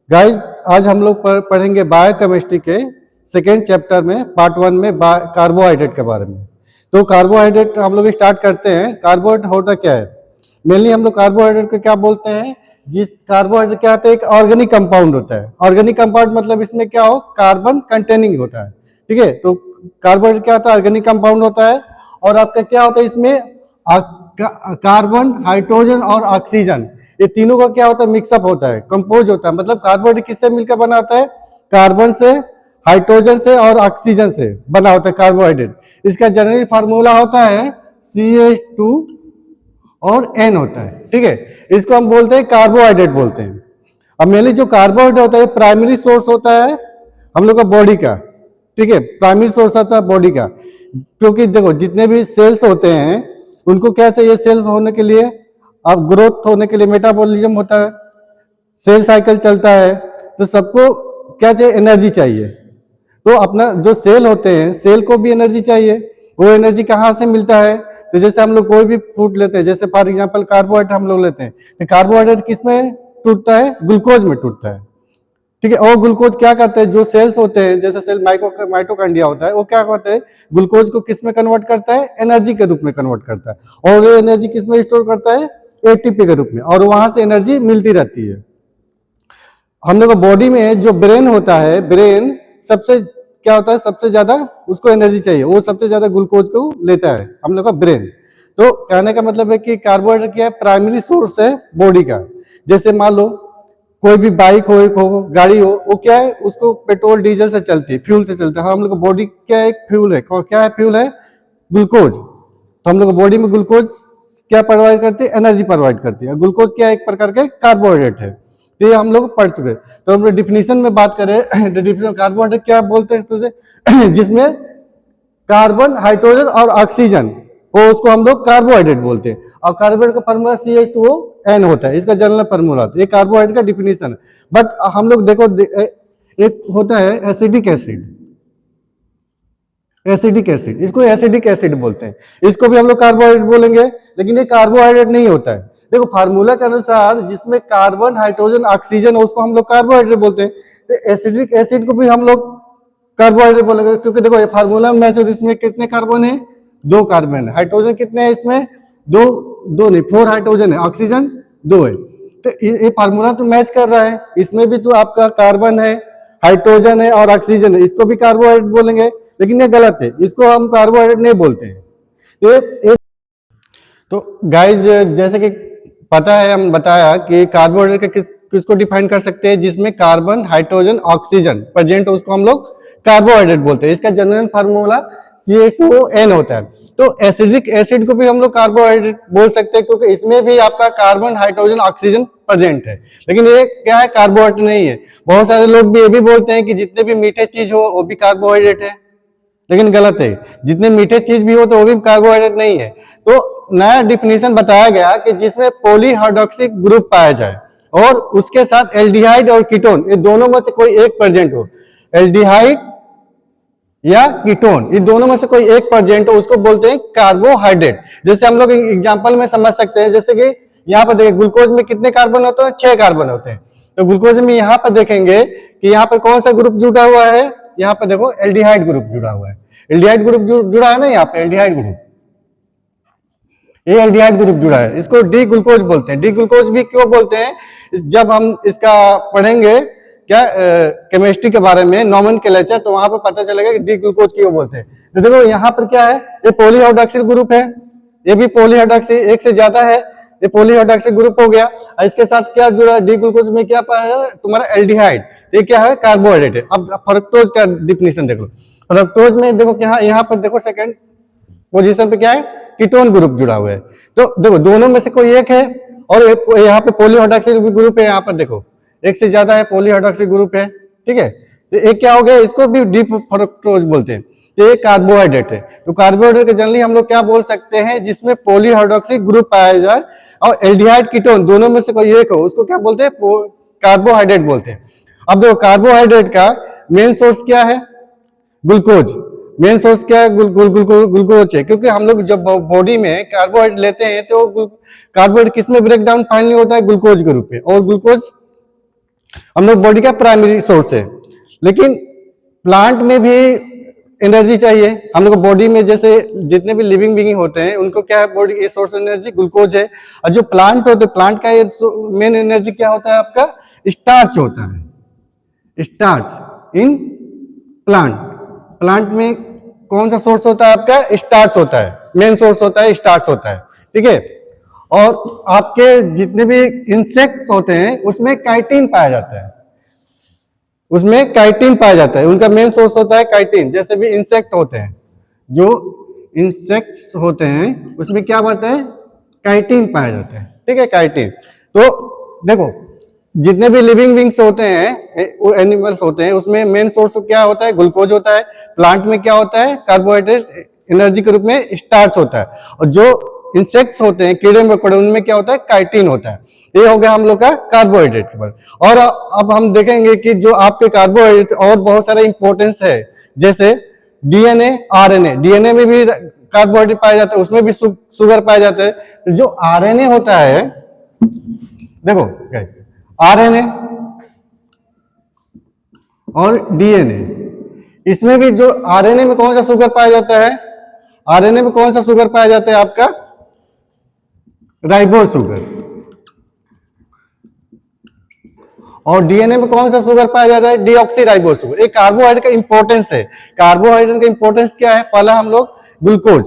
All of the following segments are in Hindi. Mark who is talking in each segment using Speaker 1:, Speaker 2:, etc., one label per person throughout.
Speaker 1: गाइस आज हम लोग पढ़ेंगे बायोकेमिस्ट्री के सेकेंड चैप्टर में पार्ट 1 में कार्बोहाइड्रेट के बारे में। तो कार्बोहाइड्रेट हम लोग स्टार्ट करते हैं। कार्बोहाइड्रेट होता क्या है? मेनली हम लोग कार्बोहाइड्रेट को क्या बोलते हैं? जिस कार्बोहाइड्रेट क्या होता है, एक ऑर्गेनिक कंपाउंड होता है। ऑर्गेनिक कंपाउंड मतलब इसमें क्या हो, कार्बन कंटेनिंग होता है। ठीक है, तो कार्बोहाइड्रेट क्या होता है? ऑर्गेनिक कंपाउंड होता है। और आपका क्या होता है इसमें? कार्बन, हाइड्रोजन और ऑक्सीजन, ये तीनों का क्या होता है? मिक्सअप होता है, कंपोज होता है। मतलब कार्बोहाइड्रेट किससे मिलकर बना होता है? कार्बन से, हाइड्रोजन से और ऑक्सीजन से बना होता है कार्बोहाइड्रेट। इसका जनरल फार्मूला होता है CH2 और N होता है। ठीक है, इसको हम बोलते हैं कार्बोहाइड्रेट बोलते हैं। अब मेनली जो कार्बोहाइड्रेट होता है प्राइमरी सोर्स होता है हम लोग का बॉडी का। ठीक है, प्राइमरी सोर्स होता है बॉडी का। क्योंकि देखो जितने भी सेल्स होते हैं उनको क्या चाहिए? सेल्स होने के लिए, अब ग्रोथ होने के लिए मेटाबॉलिज्म होता है, सेल साइकिल चलता है, तो सबको क्या चाहिए? एनर्जी चाहिए। तो अपना जो सेल होते हैं, सेल को भी एनर्जी चाहिए। वो एनर्जी कहाँ से मिलता है? तो जैसे हम लोग कोई भी फूड लेते हैं, जैसे फॉर एग्जांपल कार्बोहाइड्रेट हम लोग लेते हैं, तो कार्बोहाइड्रेट किस में टूटता है? ग्लूकोज में टूटता है। ठीक है, और ग्लूकोज क्या करते हैं? जो सेल्स होते हैं, जैसे सेल माइटोकॉन्ड्रिया होता है, वो क्या करते हैं? ग्लूकोज को किस में कन्वर्ट करता है? एनर्जी के रूप में कन्वर्ट करता है। और वो एनर्जी किस में स्टोर करता है? एटीपी के रूप में, और वहां से एनर्जी मिलती रहती है। हम लोग बॉडी में जो ब्रेन होता है, ब्रेन सबसे क्या होता है? सबसे ज्यादा उसको एनर्जी चाहिए, वो सबसे ज्यादा ग्लूकोज को लेता है हम लोग का ब्रेन। तो कहने का मतलब है कि कार्बोहाइड्रेट क्या है? प्राइमरी सोर्स है बॉडी का। जैसे मान लो कोई भी बाइक हो, गाड़ी हो, वो क्या है? उसको पेट्रोल डीजल से चलती है, फ्यूल से चलता है। हम लोग बॉडी क्या है? एक फ्यूल है। क्या है फ्यूल? है ग्लूकोज। तो हम लोग बॉडी में ग्लूकोज क्या प्रोवाइड करती है? एनर्जी प्रोवाइड करती है। ग्लूकोज क्या एक प्रकार के कार्बोहाइड्रेट है। तो ये हम लोग पढ़ चुके। तो हम लोग डिफिनीशन में बात करें, डिफिनीशन कार्बोहाइड्रेट क्या बोलते हैं? जिसमें कार्बन, हाइड्रोजन और ऑक्सीजन हो, उसको हम लोग कार्बोहाइड्रेट बोलते हैं। और कार्बोहाइड्रेट का फॉर्मूला CH2ON होता है, इसका जनरल फॉर्मूला। ये कार्बोहाइड्रेट का डिफिनीशन है। बट हम लोग देखो एक होता है एसिडिक एसिड, एसिडिक एसिड, इसको एसिडिक एसिड बोलते हैं। इसको भी हम लोग कार्बोहाइड्रेट बोलेंगे, लेकिन ये कार्बोहाइड्रेट नहीं होता है। देखो फार्मूला के अनुसार जिसमें कार्बन, हाइड्रोजन, ऑक्सीजन, उसको हम लोग कार्बोहाइड्रेट बोलते हैं। तो एसिडिक एसिड को भी हम लोग कार्बोहाइड्रेट बोलेंगे, क्योंकि देखो ये फार्मूला में मैच होता है। इसमें कितने कार्बन है? 2 कार्बन है। हाइड्रोजन कितने हैं इसमें? दो नहीं, 4 हाइड्रोजन है, ऑक्सीजन 2 है। तो ये फार्मूला तो मैच कर रहा है। इसमें भी तो आपका कार्बन है, हाइड्रोजन है और ऑक्सीजन है, इसको भी कार्बोहाइड्रेट बोलेंगे। लेकिन ये गलत है, इसको हम कार्बोहाइड्रेट नहीं बोलते हैं। तो गाइस जैसे कि पता है, हम बताया कि कार्बोहाइड्रेट का किसको डिफाइन कर सकते हैं? जिसमें कार्बन, हाइड्रोजन, ऑक्सीजन प्रेजेंट हो, उसको हम लोग कार्बोहाइड्रेट बोलते हैं। इसका जनरल फार्मूला CH2ON होता है। तो एसिडिक एसिड को भी हम लोग कार्बोहाइड्रेट बोल सकते हैं, क्योंकि इसमें भी आपका कार्बन, हाइड्रोजन, ऑक्सीजन प्रेजेंट है। लेकिन ये क्या है? कार्बोहाइड्रेट नहीं है। बहुत सारे लोग भी ये भी बोलते हैं कि जितने भी मीठे चीज हो वो भी कार्बोहाइड्रेट है, लेकिन गलत है। जितने मीठे चीज भी हो तो वो भी कार्बोहाइड्रेट नहीं है। तो नया डिफिनीशन बताया गया कि जिसमें पॉलीहाइड्रोक्सी ग्रुप पाया जाए और उसके साथ एल्डिहाइड और कीटोन, ये दोनों में से कोई एक प्रेजेंट हो, एल्डिहाइड या कीटोन, ये दोनों में से कोई एक प्रेजेंट हो, उसको बोलते हैं कार्बोहाइड्रेट। जैसे हम लोग एग्जांपल में समझ सकते हैं, जैसे कि यहाँ पर देखिए ग्लूकोज में कितने कार्बन होते हैं? 6 कार्बन होते हैं। तो ग्लूकोज में यहाँ पर देखेंगे कि यहाँ पर कौन सा ग्रुप जुड़ा हुआ है? यहाँ पर देखो एल्डिहाइड ग्रुप जुड़ा हुआ है। एल्डिहाइड ग्रुप जुड़ा है ना यहाँ पे, एल्डिहाइड ग्रुप, ये एल्डिहाइड ग्रुप जुड़ा है। इसको डी ग्लूकोज बोलते हैं। डी ग्लूकोज भी क्यों बोलते हैं? जब हम इसका पढ़ेंगे क्या केमिस्ट्री के बारे में, नोमेनक्लेचर, तो वहां पर पता चलेगा कि डी ग्लूकोज क्यों बोलते हैं। तो देखो यहाँ पर क्या है? ये पॉलीहाइड्रोक्सिल ग्रुप है, ये भी पॉलीहाइड्रोक्सिल, एक से ज्यादा है, ये पॉलीहाइड्रोक्सिल ग्रुप हो गया। इसके साथ क्या जुड़ा है? डी ग्लूकोज में क्या पाया है तुम्हारा? एल्डिहाइड। ये क्या है? कार्बोहाइड्रेट है। अब फ्रक्टोज का डिफिनीशन देख लो। फ्रक्टोज में देखो क्या, यहाँ पर देखो सेकंड पोजीशन पे क्या है? कीटोन ग्रुप जुड़ा हुआ है। तो देखो दोनों में से कोई एक है, और यहाँ पे पॉलीहाइड्रोक्सिल ग्रुप है। यहाँ पर देखो एक से ज्यादा है, पॉलीहाइड्रोक्सिल ग्रुप है। ठीक है, तो एक क्या हो गया? इसको भी डी फ्रक्टोज बोलते हैं। तो ये कार्बोहाइड्रेट है। तो कार्बोहाइड्रेट के जनरली हम लोग क्या बोल सकते हैं? जिसमें पॉलीहाइड्रोक्सिल ग्रुप पाया जाए और एल्डिहाइड, कीटोन दोनों में से कोई एक हो, उसको क्या बोलते हैं? कार्बोहाइड्रेट बोलते हैं। अब देखो कार्बोहाइड्रेट का मेन सोर्स क्या है? ग्लूकोज। मेन सोर्स क्या है? ग्लूकोज है। क्योंकि हम लोग जब बॉडी में कार्बोहाइड्रेट लेते हैं तो कार्बोहाइड्रेट किस में ब्रेक डाउन फाइनली होता है? ग्लूकोज के रूप में। और ग्लूकोज हम लोग बॉडी का प्राइमरी सोर्स है। लेकिन प्लांट में भी एनर्जी चाहिए हम लोग को बॉडी में, जैसे जितने भी लिविंग बीइंग होते हैं उनको क्या है, बॉडी ये सोर्स एनर्जी ग्लूकोज है। और जो प्लांट होते हैं, प्लांट का ये मेन एनर्जी क्या होता है आपका, स्टार्च होता है। स्टार्च इन प्लांट, प्लांट में कौन सा सोर्स होता है आपका, स्टार्च होता है, मेन सोर्स होता है स्टार्च होता है, ठीक है। और आपके जितने भी इंसेक्ट्स होते हैं उसमें काइटिन पाया जाता है, उसमें काइटिन पाया जाता है, उनका मेन सोर्स होता है काइटिन। जैसे भी इंसेक्ट होते हैं, जो इंसेक्ट्स होते हैं उसमें क्या पाते हैं, काइटिन पाया जाता है, ठीक है, काइटिन। तो देखो जितने भी लिविंग बींग्स होते हैं, वो एनिमल्स होते हैं, उसमें मेन सोर्स क्या होता है, ग्लूकोज होता है। प्लांट में क्या होता है, कार्बोहाइड्रेट एनर्जी के रूप में स्टार्च होता है। और जो इंसेक्ट्स होते हैं, कीड़े मकोड़े, उनमें क्या होता है, काइटिन होता है। ये हो गया हम लोग का कार्बोहाइड्रेट के पर। और अब हम देखेंगे कि जो आपके कार्बोहाइड्रेट और बहुत सारा इंपॉर्टेंस है, जैसे डीएनए, आरएनए। डीएनए में भी कार्बोहाइड्रेट पाया जाता है, उसमें भी शुगर पाया जाता है। तो जो आरएनए होता है, देखो आरएनए और डीएनए, इसमें भी जो आरएनए में कौन सा शुगर पाया जाता है, आरएनए में कौन सा शुगर पाया जाता है आपका, राइबोज शुगर। और डीएनए में कौन सा शुगर पाया जाता है, डीऑक्सीराइबोज शुगर। एक कार्बोहाइड्रेट का इंपॉर्टेंस है। कार्बोहाइड्रेट का इंपॉर्टेंस क्या है, पहला हम लोग ग्लूकोज,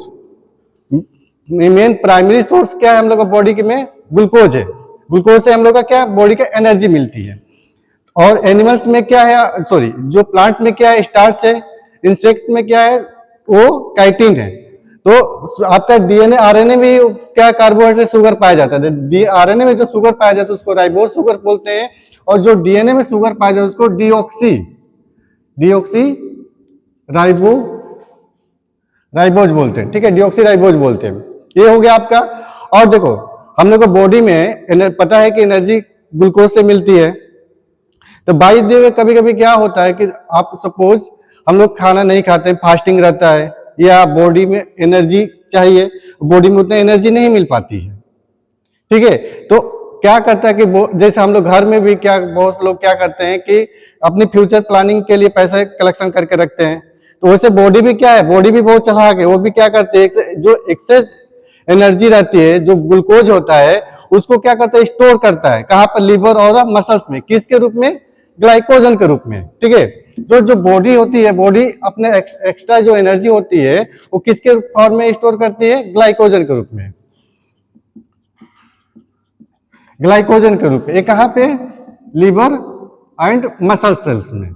Speaker 1: मेन प्राइमरी सोर्स क्या है हम लोग का बॉडी के में, ग्लूकोज है। ग्लूकोज से हम लोग का क्या बॉडी का एनर्जी मिलती है। और एनिमल्स में क्या है, सॉरी जो प्लांट में क्या है, स्टार्च है। इंसेक्ट में क्या है, वो काइटिन है। तो आपका डीएनए आरएनए में क्या कार्बोहाइड्रेट शुगर पाया जाता है। आरएनए में जो शुगर पाया जाता है उसको राइबोज शुगर बोलते हैं। और जो डीएनए में शुगर पाया जाता है उसको डीऑक्सी राइबोज बोलते हैं, ठीक है, डीऑक्सी राइबोज बोलते हैं। ये हो गया आपका। और देखो हम लोग को बॉडी में पता है कि एनर्जी ग्लूकोज से मिलती है। तो बाई द वे कभी कभी क्या होता है कि आप सपोज हम लोग खाना नहीं खाते, फास्टिंग रहता है, या बॉडी में एनर्जी चाहिए, बॉडी में उतनी एनर्जी नहीं मिल पाती है, ठीक है। तो क्या करता है कि जैसे हम लोग घर में भी क्या, बहुत लोग क्या करते हैं कि अपनी फ्यूचर प्लानिंग के लिए पैसा कलेक्शन करके रखते हैं। तो वैसे बॉडी भी क्या है, बॉडी भी बहुत चालाक है, वो भी क्या करते हैं, जो एक्सेस एनर्जी रहती है, जो ग्लूकोज होता है, उसको क्या करता है, स्टोर करता है। कहाँ पर, लीवर और मसल्स में, किसके रूप में, ग्लाइकोजन के रूप में, ठीक है। जो जो बॉडी होती है, बॉडी अपने एक्स्ट्रा जो एनर्जी होती है वो किसके फॉर्म में स्टोर करती है, ग्लाइकोजन के रूप में, ग्लाइकोजन के रूप में। ये कहाँ पे, लीवर एंड मसल सेल्स में,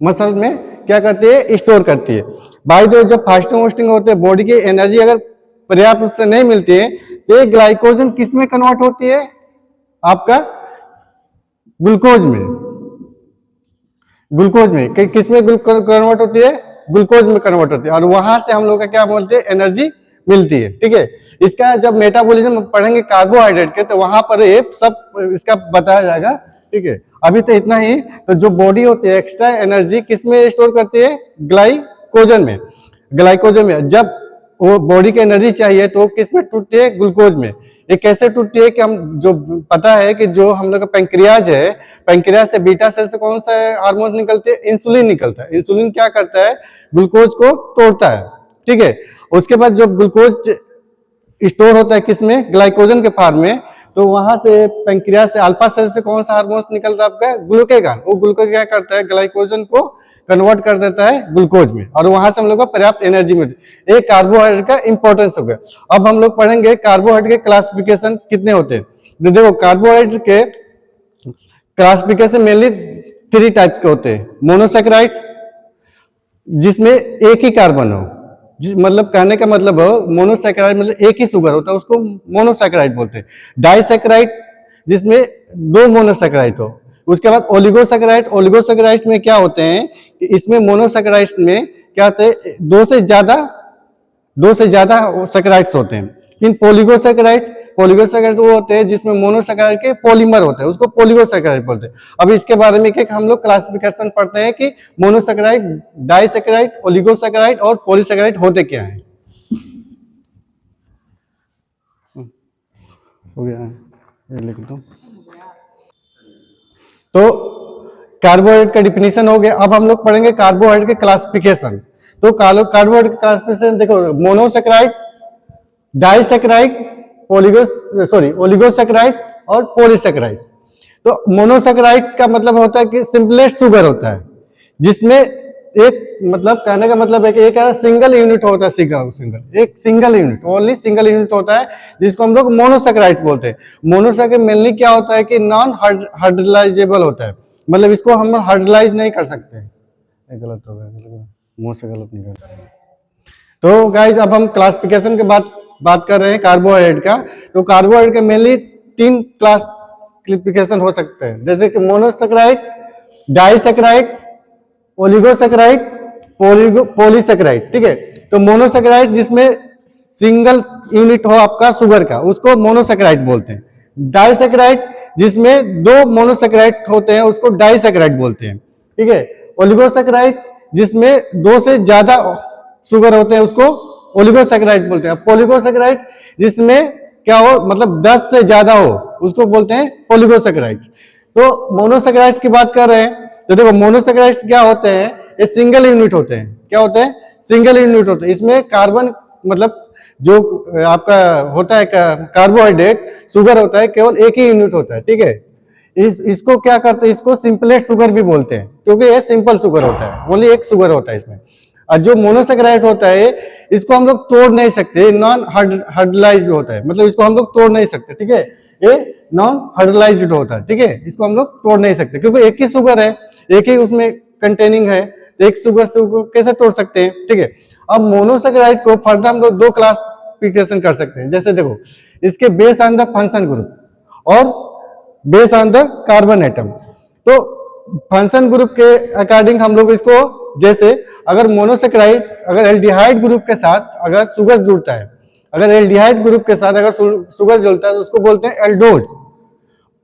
Speaker 1: मसल में क्या करती है, स्टोर करती है। भाई जो जब फास्टिंग वास्टिंग होते हैं, बॉडी की एनर्जी अगर पर्याप्त रूप से नहीं मिलती है, तो ये ग्लाइकोजन किस में कन्वर्ट होती है, आपका ग्लूकोज में, ग्लूकोज में किस में कन्वर्ट होती है, ग्लूकोज में कन्वर्ट होती है। और वहां से हम लोग का क्या बोलते हैं, एनर्जी मिलती है, ठीक है। इसका जब मेटाबॉलिज्म पढ़ेंगे कार्बोहाइड्रेट के, तो वहां पर ये सब इसका बताया जाएगा, ठीक है। अभी तो इतना ही। तो जो बॉडी होती है एक्स्ट्रा एनर्जी किस में स्टोर करती है, ग्लाइकोजन में, ग्लाइकोजन में। जब वो बॉडी की एनर्जी चाहिए तो किस में टूटती है, ग्लूकोज में। ये कैसे टूटती है कि हम जो पता है कि जो हम लोग का पैंक्रियाज है, पैंक्रियाज से बीटा सेल से कौन सा हार्मोन निकलते हैं, इंसुलिन निकलता है। इंसुलिन क्या करता है, ग्लूकोज को तोड़ता है, ठीक है। उसके बाद जब ग्लूकोज स्टोर होता है किसमें, ग्लाइकोजन के फॉर्म में, तो वहां से पैंक्रियाज से अल्फा सेल से कौन सा हार्मोन निकलता है आपका, ग्लूकेगॉन। वो ग्लूकोज क्या करता है, ग्लाइकोजन को कन्वर्ट कर देता है ग्लूकोज में, और वहां से हम लोग को पर्याप्त एनर्जी मिलती है। एक कार्बोहाइड्रेट का इंपॉर्टेंस हो गया। अब हम लोग पढ़ेंगे कार्बोहाइड्रेट के क्लासिफिकेशन कितने होते हैं। तो देखो कार्बोहाइड्रेट के क्लासिफिकेशन मेनली 3 टाइप्स के होते हैं। मोनोसैकेराइड्स, जिसमें एक ही कार्बन हो, मतलब कहने का मतलब हो मोनोसैकेराइड मतलब एक ही शुगर होता है, उसको मोनोसैकेराइड बोलते हैं। डाइसैकेराइड, जिसमें 2 मोनोसैकेराइड हो। उसके बाद ओलिगोसैकेराइड, ओलिगोसैकेराइड में क्या होते हैं कि इसमें मोनोसैकेराइड में क्या होते हैं, 2 से ज्यादा सैकेराइड्स होते हैं। लेकिन पोलिगोसैकेराइड वो होते हैं जिसमें मोनोसैकेराइड के पॉलीमर होते हैं, उसको पोलिगोसैकेराइड बोलते हैं। अब इसके बारे में क्या हम लोग क्लासिफिकेशन पढ़ते हैं कि मोनोसैकेराइड, डाइसैकेराइड, ओलिगोसैकेराइड और पॉलीसैकेराइड होते क्या हैं। हो गया, ये लिख दो। तो कार्बोहाइड्रेट का डिफिनीशन हो गया। अब हम लोग पढ़ेंगे कार्बोहाइड्रेट के क्लासिफिकेशन। तो कार्बोहाइड्रेट का क्लासिफिकेशन देखो, मोनोसेकेराइड, डाइसेकेराइड, ओलिगोसेकेराइड और पॉलीसेकेराइड। तो मोनोसेकेराइड का मतलब होता है कि सिंपलेस्ट शुगर होता है, जिसमें एक मतलब कहने का मतलब है कि एक सिंगल यूनिट होता है, एक single unit, only single unit होता है, जिसको हम लोग मोनोसेकेराइड बोलते हैं। मोनोसेकेराइड मेनली क्या होता है कि नॉन हाइड्रोलाइजेबल होता है, मतलब इसको हम हाइड्रोलाइज नहीं कर सकते। गलत हो गया, मुंह से गलत नहीं कर। तो गाइज अब हम क्लासिफिकेशन के बात कर रहे हैं कार्बोहाइड्रेट का। तो कार्बोहाइड्रेट के मेनली 3 क्लासिफिकेशन हो सकते हैं, जैसे कि मोनोसेकेराइड, डाइसेकेराइड, ओलिगोसेकेराइड, पॉलीसेकेराइड। ठीक है, तो मोनोसेकेराइड जिसमें सिंगल यूनिट हो आपका शुगर का, उसको मोनोसेकेराइड बोलते हैं। डाइसेकेराइड जिसमें 2 मोनोसेकेराइड होते हैं, उसको डाइसेकेराइड बोलते हैं। ठीक है, ओलिगोसेकेराइड जिसमें 2 से ज्यादा शुगर होते हैं, उसको ओलिगोसेकेराइड बोलते हैं। पॉलीगोसेकेराइड जिसमें क्या हो, मतलब 10 से ज्यादा हो, उसको बोलते हैं पॉलीगोसेकेराइड। तो मोनोसेकेराइड की बात कर रहे हैं, तो देखो मोनोसेकेराइड्स क्या होते हैं, ये सिंगल यूनिट होते हैं। क्या होते हैं? सिंगल यूनिट होते हैं। इसमें कार्बन मतलब जो आपका होता है कार्बोहाइड्रेट शुगर होता है, केवल एक ही यूनिट होता है। ठीक है, इसको क्या करते हैं, इसको सिंपलेस्ट शुगर भी बोलते हैं, क्योंकि ये सिंपल शुगर होता है, ओनली एक शुगर होता है इसमें। और जो मोनोसेकेराइड होता है, इसको हम लोग तोड़ नहीं सकते, नॉन हाइड्रोलाइज्ड होता है, मतलब इसको हम लोग तोड़ नहीं सकते। ठीक है, ये नॉन हाइड्रोलाइज्ड होता है। ठीक है, इसको हम लोग तोड़ नहीं सकते, क्योंकि एक ही शुगर है, एक ही उसमें कंटेनिंग है, तो एक शुगर से कैसे तोड़ सकते हैं। ठीक है, अब मोनोसेकेराइड को फर्दर हम लोग 2 क्लासिफिकेशन कर सकते हैं। जैसे देखो, इसके base on the function group और base on the carbon atom. तो फंक्शन ग्रुप के अकॉर्डिंग हम लोग इसको, जैसे अगर मोनोसेकेराइड अगर एल्डिहाइड ग्रुप के साथ अगर शुगर जुड़ता है, अगर एल्डिहाइड ग्रुप के साथ अगर शुगर जुड़ता है, तो उसको बोलते हैं एल्डोज।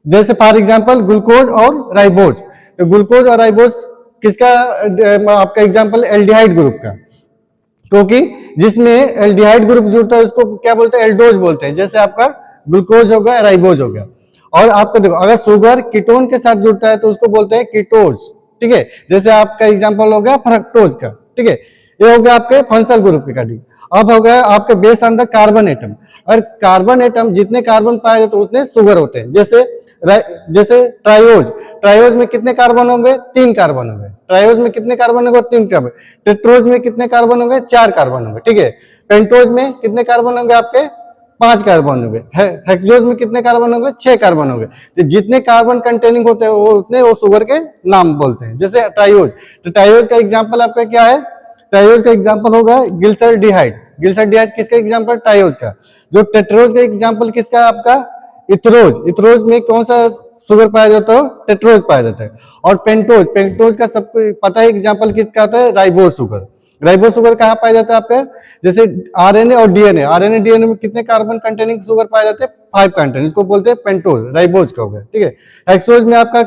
Speaker 1: जैसे फॉर एग्जांपल ग्लूकोज और राइबोज। तो ग्लूकोज और राइबोज किसका आपका एग्जांपल? एल्डिहाइड ग्रुप का, क्योंकि जिसमें एल्डिहाइड ग्रुप जुड़ता है उसको क्या बोलते हैं? एल्डोज बोलते हैं। जैसे आपका ग्लूकोज हो गया, राइबोज हो गया। और आपका देखो, अगर शुगर कीटोन के साथ जुड़ता है तो उसको बोलते हैं कीटोज। ठीक है, जैसे आपका एग्जांपल हो गया फ्रक्टोज का। ठीक है, ये हो गया आपके फंक्शनल ग्रुप के काटी। अब हो गया आपके base on the carbon atom. और कार्बन एटम जितने कार्बन पाए जाते हैं उतने शुगर होते हैं। जैसे ट्राइओज में कितने कार्बन होंगे? 3 कार्बन होंगे। ट्राइओज में कितने कार्बन होंगे? 3 कार्बन। टेट्रोज में कितने कार्बन होंगे? 4 कार्बन होंगे। ठीक है, पेंटोज में कितने कार्बन होंगे? आपके 5 कार्बन होंगे। हेक्सोज में कितने कार्बन होंगे? 6 कार्बन होंगे। तो जितने कार्बन कंटेनिंग होते हैं वो उतने वो शुगर के नाम बोलते हैं। जैसे ट्राइओज, तो ट्राइओज का एग्जांपल आपका क्या है? ट्राइओज का एग्जांपल होगा ग्लिसरॉल्डिहाइड। ग्लिसरॉल्डिहाइड किसका एग्जांपल? ट्राइओज का। जो टेट्रोज का एग्जांपल किसका है आपका? इथरोज। इथरोज में कौन सा शुगर पाया जाता है? टेट्रोज पाया जाता है। और पेंटोज का सबको पता है एग्जांपल किसका होता है? Ribose sugar. राइबोज शुगर कहाँ पाया जाता है आपका? जैसे आरएनए और डीएनए, आरएनए डीएनए में कितने कार्बन कंटेनिंग शुगर पाया जाते हैं? 5 कंटेनिंग, इसको बोलते हैं पेंटोज, राइबोज का हो गया। ठीक है, हेक्सोज में आपका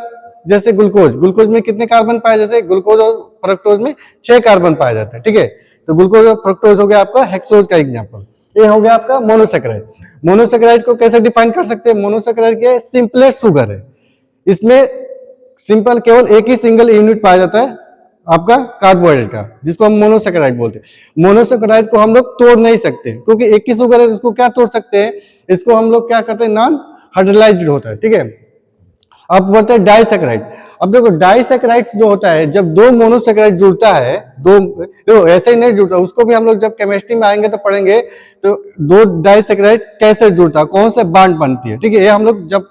Speaker 1: जैसे ग्लूकोज में कितने कार्बन पाए जाते हैं? ग्लूकोज और फ्रक्टोज में 6 कार्बन पाए जाते हैं। ठीक है, तो ग्लूकोज और फ्रक्टोज हो गया आपका हेक्सोज का एग्जाम्पल। ये हो गया आपका मोनोसेकेराइड। मोनोसेकेराइड को कैसे डिफाइन कर सकते हैं? मोनोसेकेराइड के सिंपलेस्ट शुगर है, इसमें सिंपल केवल एक ही सिंगल यूनिट पाया जाता है आपका कार्बोहाइड्रेट का, जिसको हम मोनोसेकेराइड बोलते हैं। मोनोसेकेराइड को हम लोग तोड़ नहीं सकते, क्योंकि एक ही शुगर है, इसको क्या तोड़ सकते हैं? इसको हम लोग क्या करते हैं? नॉन हाइड्रोलाइज्ड होता है। ठीक है, अब बोलते हैं डाइसेकेराइड। अब देखो, डाइसेकेराइड जो होता है, जब 2 मोनोसेकेराइड जुड़ता है, देखो ऐसे ही नहीं जुड़ता, उसको भी हम लोग जब केमिस्ट्री में आएंगे तो पढ़ेंगे, तो 2 डाइसेकेराइड कैसे जुड़ता है, कौन से बॉन्ड बनती है। ठीक है, ये हम लोग जब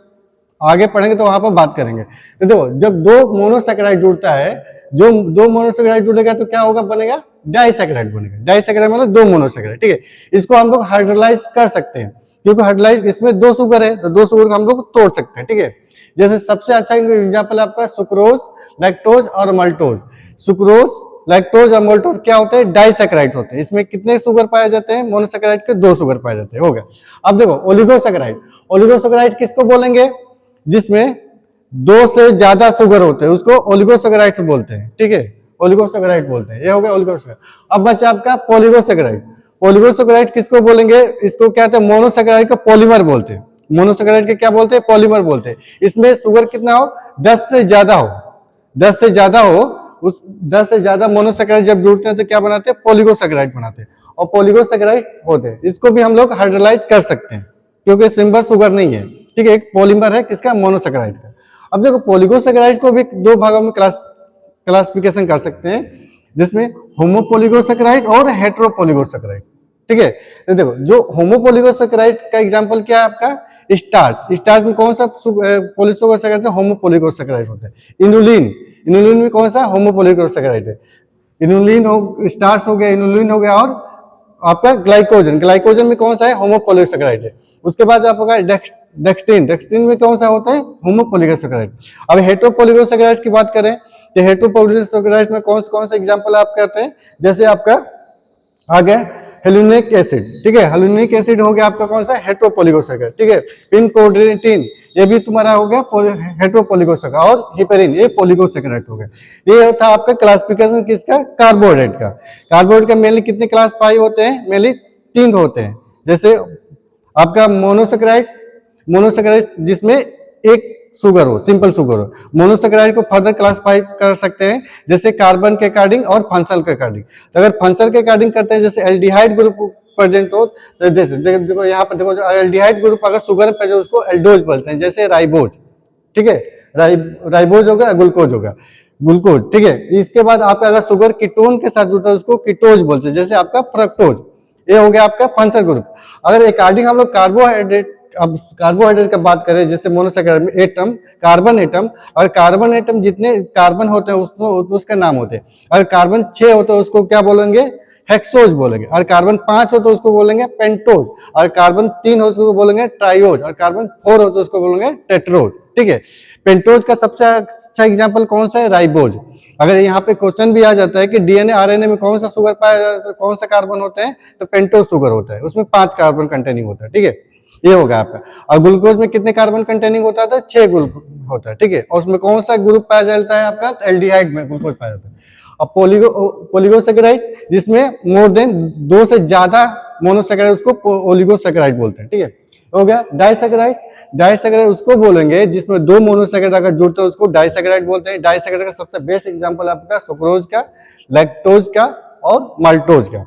Speaker 1: आगे पढ़ेंगे तो वहां पर बात करेंगे। तो देखो, जब 2 मोनोसेकेराइड जुड़ता है, जो 2 मोनोसेकेराइड जुड़ेगा तो क्या होगा? बनेगा डाइसेकेराइड बनेगा। डाइसेकेराइड मतलब 2 मोनोसेकेराइड। ठीक है, इसको हम लोग हाइड्रोलाइज कर सकते हैं, क्योंकि हाइड्रोलाइज इसमें 2 शुगर है, तो 2 शुगर को हम लोग तोड़ सकते हैं। ठीक है, जैसे सबसे अच्छा एग्जाम्पल आपका सुक्रोज, लैक्टोज और मल्टोज। सुक्रोज, लैक्टोज और मल्टोज क्या होते हैं? डाइसेकेराइड होते हैं। इसमें कितने शुगर पाए जाते हैं? मोनोसेकेराइड के 2 शुगर पाए जाते हैं। हो गया। अब देखो ओलिगोसेकेराइड। ओलिगोसेकेराइड किसको बोलेंगे? जिसमें 2 से ज्यादा शुगर होते हैं, उसको ओलिगोसेकेराइड बोलते हैं। ठीक है, ओलिगोसेकेराइड बोलते हैं। ये हो गया ओलिगोसेकेराइड। अब बचा आपका पॉलीगोसेकेराइड। पॉलीगोसेकेराइड किसको बोलेंगे? इसको क्या कहते हैं? मोनोसेकेराइड का पॉलीमर बोलते हैं। मोनोसेकेराइड के क्या बोलते हैं? पॉलीमर बोलते हैं। इसमें शुगर कितना हो? 10 से ज्यादा हो, 10 से ज्यादा हो, उस 10 से ज्यादा मोनोसेकेराइड जब जुड़ते हैं तो क्या बनाते हैं, पोलिगोसेकेराइड बनाते हैं, और पोलिगोसेकेराइड होते हैं। इसको भी हम लोग हाइड्रोलाइज कर सकते हैं क्योंकि सिंपल शुगर नहीं है, ठीक है, एक पॉलीमर है किसका, मोनोसेकेराइड का। अब देखो पोलिगोसेकेराइड को भी दो भागों में क्लासिफिकेशन कर सकते हैं, जिसमें होमोपोलिगोसेकेराइड और हेटेरोपोलिगोसेकेराइड, ठीक है। तो देखो जो होमोपोलिगोसेकेराइड का एग्जांपल क्या है आपका, स्टार्च। स्टार्च में कौन सा पॉलीसोसेकेराइड है, होमोपोलिगोसेकेराइड होता है। इनुलिन, इनुलिन में कौन सा, होमोपोलिगोसेकेराइड है। इनुलिन हो, स्टार्च हो गया, इनुलिन हो गया, और आपका ग्लाइकोजन, ग्लाइकोजन में कौन सा है, होमोपोलिगोसेकेराइड है। उसके बाद आपका डेक्सट्रिन, डेक्सट्रिन में कौन सा होता है, होमोपोलिगोसेकेराइड। अब हेटेरोपोलिगोसेकेराइड की बात करें तो हेटेरोपोलिगोसेकेराइड में कौन सा एग्जांपल आप कहते हैं, जैसे आपका आ गया हेलुनिक एसिड, ठीक है, हेलुनिक एसिड हो गया आपका कौन सा, हेटेरोपोलिगोसेकेराइड, ठीक है। पिनकोडिन, ये भी तुम्हारा हो गया हेटेरोपोलिगोसेकेराइड, और हिपेरिन ये पोलिगोसेकेराइड हो गया। ये था आपका क्लासिफिकेशन किसका, कार्बोहाइड्रेट का। कार्बोहाइड्रेट का मेनली कितने क्लास पाई होते हैं, मेनली 3 होते हैं। जैसे आपका मोनोसेकेराइड, मोनोसेकेराइड जिसमें एक शुगर हो, सिंपल शुगर हो। मोनोसेकेराइड को फर्दर क्लासिफाई कर सकते हैं जैसे कार्बन के अकॉर्डिंग और फंक्शनल के अकॉर्डिंग। तो अगर फंक्शनल के अकॉर्डिंग करते हैं, जैसे एल्डिहाइड ग्रुप प्रेजेंट हो, तो जैसे देखो यहाँ पर देखो, एल्डिहाइड ग्रुप अगर शुगर में प्रेजेंट उसको एल्डोज बोलते हैं, जैसे राइबोज, ठीक है, राइबोज होगा, ग्लूकोज होगा, ग्लूकोज, ठीक है। इसके बाद आपका अगर शुगर कीटोन के साथ जुड़ता है उसको कीटोज बोलते हैं, जैसे आपका फ्रक्टोज, ये हो गया आपका फंक्शनल ग्रुप। अगर अकॉर्डिंग हम लोग कार्बोहाइड्रेट, अब कार्बोहाइड्रेट का बात करें, जैसे मोनोसेकेराइड में एटम, कार्बन एटम, और कार्बन एटम जितने कार्बन होते हैं उसको उसका नाम होते हैं। अगर कार्बन 6 होते हैं उसको क्या बोलेंगे, हेक्सोज बोलेंगे। और कार्बन 5 हो तो उसको बोलेंगे पेंटोज, और कार्बन 3 हो उसको बोलेंगे ट्राइओज, और कार्बन 4 हो तो उसको बोलेंगे टेट्रोज, ठीक है। पेंटोज का सबसे अच्छा एग्जाम्पल कौन सा है, राइबोज। अगर यहाँ पे क्वेश्चन भी आ जाता है कि डीएनए आरएनए में कौन सा शुगर पाया जाता है, कौन सा कार्बन होते हैं, तो पेंटोज शुगर होता है, उसमें 5 कार्बन कंटेनिंग होता है, ठीक है, ये होगा आपका। और ग्लूकोज में कितने कार्बन कंटेनिंग होता था, 6 ग्रुप होता है, ठीक है। और उसमें कौन सा ग्रुप पाया जाता है आपका, एल्डिहाइड में ग्लूकोज पाया जाता है। अब पोलिगोसेकेराइड जिसमें मोर देन 2 से ज्यादा मोनोसेकेराइड, उसको ओलिगोसेकेराइड बोलते हैं, ठीक है, हो गया। डाइसेकेराइड, डाइसेकेराइड उसको बोलेंगे जिसमें 2 मोनोसेकेराइड अगर जुड़ते हैं उसको डाइसेकेराइड बोलते हैं। डाइसेकेराइड का सबसे बेस्ट एग्जांपल आपका सुक्रोज का, लैक्टोज का और माल्टोज का,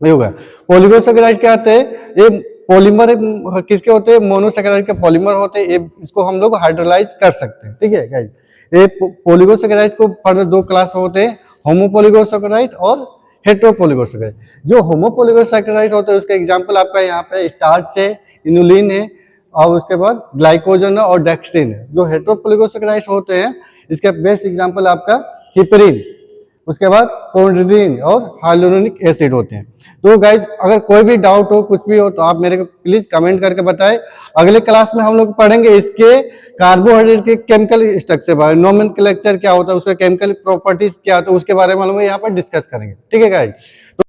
Speaker 1: ये होगा। पोलिगोसेकेराइड क्या होते हैं, ये पॉलीमर किसके होते हैं, मोनोसेकेराइड के पॉलीमर होते हैं। ये इसको हम लोग हाइड्रोलाइज कर सकते हैं, ठीक है गाइस। ये पोलिगोसेकेराइड को फर्दर 2 क्लास होते हैं, होमोपोलिगोसेकेराइड और हेटेरोपोलिगोसेकेराइड। जो होमोपोलिगोसेकेराइड होते हैं उसका एग्जांपल आपका यहाँ पे स्टार्च है, इनुलिन है, और उसके बाद ग्लाइकोजन और डेक्सट्रिन है। जो हेटेरोपोलिगोसेकेराइड होते हैं इसका बेस्ट एग्जांपल आपका हिपरिन, उसके बाद कोन्ड्रिन और हाइलुरोनिक एसिड होते हैं। तो गाइज अगर कोई भी डाउट हो, कुछ भी हो, तो आप मेरे को प्लीज कमेंट करके बताएं। अगले क्लास में हम लोग पढ़ेंगे इसके कार्बोहाइड्रेट के केमिकल स्ट्रक्चर बारे में, नोमेनक्लेचर क्या होता है, उसका केमिकल प्रॉपर्टीज क्या होता है, उसके बारे में हम लोग यहाँ पर डिस्कस करेंगे, ठीक है गाइज।